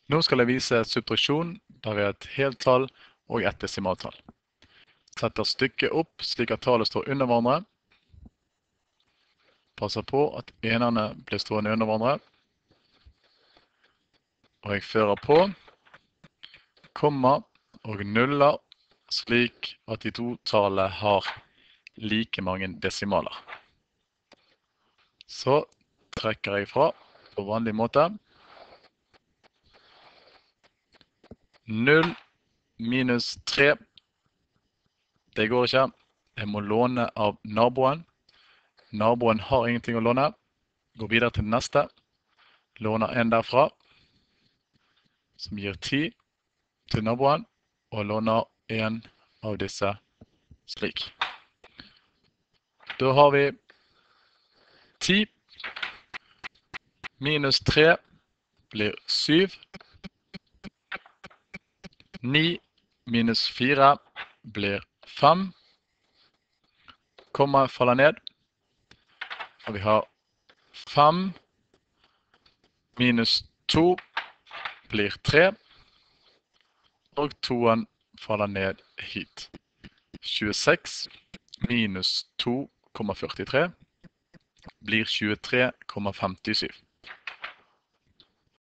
Nå skal jeg vise subtraksjon der vi har et heltall og et desimaltall. Setter stykket opp slik at tallet står under hverandre. Passer på at enerne blir stående under hverandre. Og jeg fører på, komma og nuller, slik at de to tallene har like mange desimaler. Så trekker jeg fra på vanlig måte. 0 minus 3. Det går ikke. Jeg må låne av naboen. Naboen har ingenting å låne. Går videre til neste. Låner en derfra, som gir 10 til naboen, og låner en av disse slik. Da har vi 10 minus 3 blir 7. 9 minus 4 blir 5. Komma faller ned. Og vi har 5 minus 2 blir 3. Og 2-en faller ned hit. 26 minus 2,43 blir 23,57.